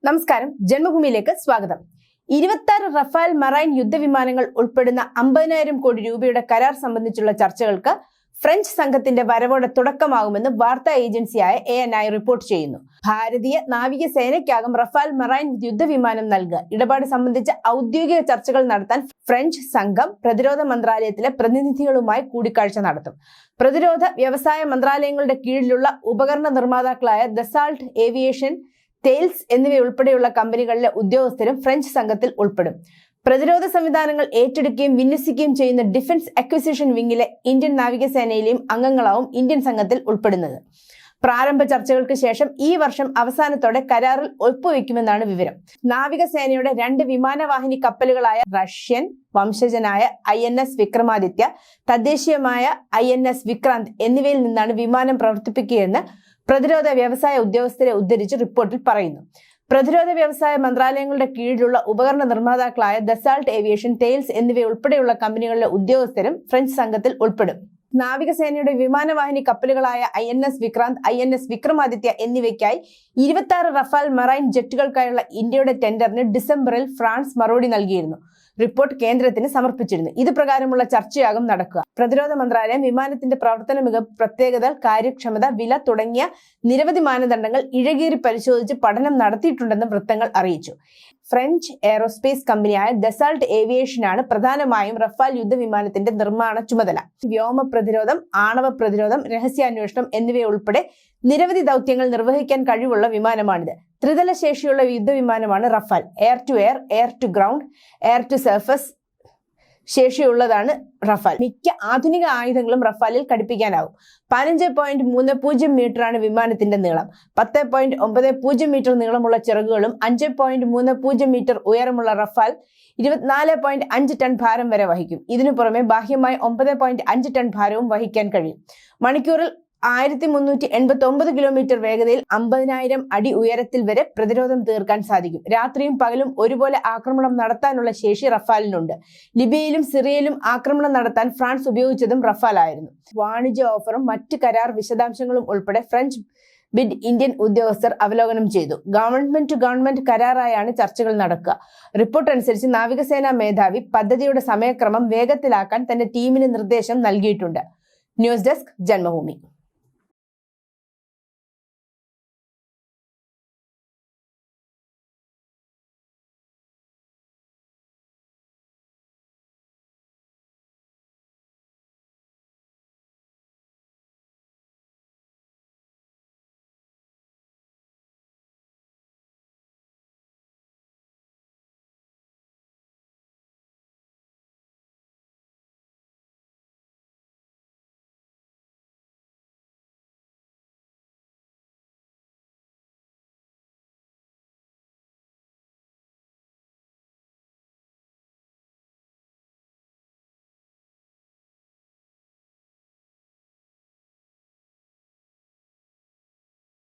നമസ്കാരം, ജന്മഭൂമിയിലേക്ക് സ്വാഗതം. 26 Rafale marine യുദ്ധവിമാനങ്ങൾ ഉൾപ്പെടുന്ന 50,000 കോടി രൂപയുടെ കരാർ സംബന്ധിച്ചുള്ള ചർച്ചകൾക്ക് ഫ്രഞ്ച് സംഘത്തിന്റെ വരവോടെ തുടക്കമാകുമെന്ന് വാർത്താ ഏജൻസിയായ ANI റിപ്പോർട്ട് ചെയ്യുന്നു. ഭാരതീയ നാവികസേനയ്ക്കാകും റഫാൽ മറൈൻ യുദ്ധവിമാനം നൽകുക. ഇടപാട് സംബന്ധിച്ച ഔദ്യോഗിക ചർച്ചകൾ നടത്താൻ ഫ്രഞ്ച് സംഘം പ്രതിരോധ മന്ത്രാലയത്തിലെ പ്രതിനിധികളുമായി കൂടിക്കാഴ്ച നടത്തും. പ്രതിരോധ വ്യവസായ മന്ത്രാലയങ്ങളുടെ കീഴിലുള്ള ഉപകരണ നിർമ്മാതാക്കളായ ദസാൾട്ട് ഏവിയേഷൻ, തെയിൽസ് എന്നിവയുൾപ്പെടെയുള്ള കമ്പനികളിലെ ഉദ്യോഗസ്ഥരും ഫ്രഞ്ച് സംഘത്തിൽ ഉൾപ്പെടും. പ്രതിരോധ സംവിധാനങ്ങൾ ഏറ്റെടുക്കുകയും വിന്യസിക്കുകയും ചെയ്യുന്ന ഡിഫൻസ് അക്വിസിഷൻ വിങ്ങിലെ ഇന്ത്യൻ നാവികസേനയിലെയും അംഗങ്ങളാവും ഇന്ത്യൻ സംഘത്തിൽ ഉൾപ്പെടുന്നത്. പ്രാരംഭ ചർച്ചകൾക്ക് ശേഷം ഈ വർഷം അവസാനത്തോടെ കരാറിൽ ഒപ്പുവെക്കുമെന്നാണ് വിവരം. നാവികസേനയുടെ 2 വിമാനവാഹിനി കപ്പലുകളായ റഷ്യൻ വംശജനായ INS വിക്രമാദിത്യ, തദ്ദേശീയമായ INS വിക്രാന്ത് എന്നിവയിൽ നിന്നാണ് വിമാനം പ്രവർത്തിപ്പിക്കുകയെന്ന് പ്രതിരോധ വ്യവസായ ഉദ്യോഗസ്ഥരെ ഉദ്ധരിച്ച് റിപ്പോർട്ടിൽ പറയുന്നു. പ്രതിരോധ വ്യവസായ മന്ത്രാലയങ്ങളുടെ കീഴിലുള്ള ഉപകരണ നിർമ്മാതാക്കളായ ദസാൾട്ട് ഏവിയേഷൻ, തെയിൽസ് എന്നിവയുൾപ്പെടെയുള്ള കമ്പനികളിലെ ഉദ്യോഗസ്ഥരും ഫ്രഞ്ച് സംഘത്തിൽ ഉൾപ്പെടും. നാവികസേനയുടെ വിമാനവാഹിനി കപ്പലുകളായ INS വിക്രാന്ത്, INS വിക്രമാദിത്യ എന്നിവയ്ക്കായി 26 റഫാൽ മറൈൻ ജെറ്റുകൾക്കായുള്ള ഇന്ത്യയുടെ ടെൻഡറിന് ഡിസംബറിൽ ഫ്രാൻസ് മറുപടി നൽകിയിരുന്നു. റിപ്പോർട്ട് കേന്ദ്രത്തിന് സമർപ്പിച്ചിരുന്നു. ഇത് പ്രകാരമുള്ള ചർച്ചയാകും നടക്കുക. പ്രതിരോധ മന്ത്രാലയം വിമാനത്തിന്റെ പ്രവർത്തന മികവ്, പ്രത്യേകത, കാര്യക്ഷമത, വില തുടങ്ങിയ നിരവധി മാനദണ്ഡങ്ങൾ ഇഴകീറി പരിശോധിച്ച് പഠനം നടത്തിയിട്ടുണ്ടെന്ന് വൃത്തങ്ങൾ അറിയിച്ചു. ഫ്രഞ്ച് എയറോസ്പേസ് കമ്പനിയായ ദസാൾട്ട് ഏവിയേഷനാണ് പ്രധാനമായും റഫാൽ യുദ്ധവിമാനത്തിന്റെ നിർമ്മാണ ചുമതല. വ്യോമ പ്രതിരോധം, ആണവ പ്രതിരോധം, രഹസ്യാന്വേഷണം എന്നിവയുൾപ്പെടെ നിരവധി ദൗത്യങ്ങൾ നിർവഹിക്കാൻ കഴിവുള്ള വിമാനമാണിത്. ത്രിതല ശേഷിയുള്ള യുദ്ധവിമാനമാണ് Rafale. Air to air, air to ground, air to surface ശേഷിയുള്ളതാണ് റഫാൽ. മിക്ക ആധുനിക ആയുധങ്ങളും റഫാലിൽ ഘടിപ്പിക്കാനാവും. 15.30 മീറ്ററാണ് വിമാനത്തിന്റെ നീളം. 10.90 മീറ്റർ നീളമുള്ള ചിറകുകളും 5.30 മീറ്റർ ഉയരമുള്ള റഫാൽ 24.5 ടൺ ഭാരം വരെ വഹിക്കും. ഇതിനു പുറമെ ബാഹ്യമായി 9.5 ടൺ ഭാരവും വഹിക്കാൻ കഴിയും. മണിക്കൂറിൽ 1389 കിലോമീറ്റർ വേഗതയിൽ 50,000 അടി ഉയരത്തിൽ വരെ പ്രതിരോധം തീർക്കാൻ സാധിക്കും. രാത്രിയും പകലും ഒരുപോലെ ആക്രമണം നടത്താനുള്ള ശേഷി റഫാലിനുണ്ട്. ലിബിയയിലും സിറിയയിലും ആക്രമണം നടത്താൻ ഫ്രാൻസ് ഉപയോഗിച്ചതും റഫാൽ ആയിരുന്നു. വാണിജ്യ ഓഫറും മറ്റ് കരാർ വിശദാംശങ്ങളും ഉൾപ്പെടെ ഫ്രഞ്ച് ബിഡ് ഇന്ത്യൻ ഉദ്യോഗസ്ഥർ അവലോകനം ചെയ്തു. ഗവൺമെന്റ് ടു ഗവൺമെന്റ് കരാറായാണ് ചർച്ചകൾ നടക്കുക. റിപ്പോർട്ട് അനുസരിച്ച് നാവികസേനാ മേധാവി പദ്ധതിയുടെ സമയക്രമം വേഗത്തിലാക്കാൻ തന്റെ ടീമിന് നിർദ്ദേശം നൽകിയിട്ടുണ്ട്. News desk, Janmabhumi.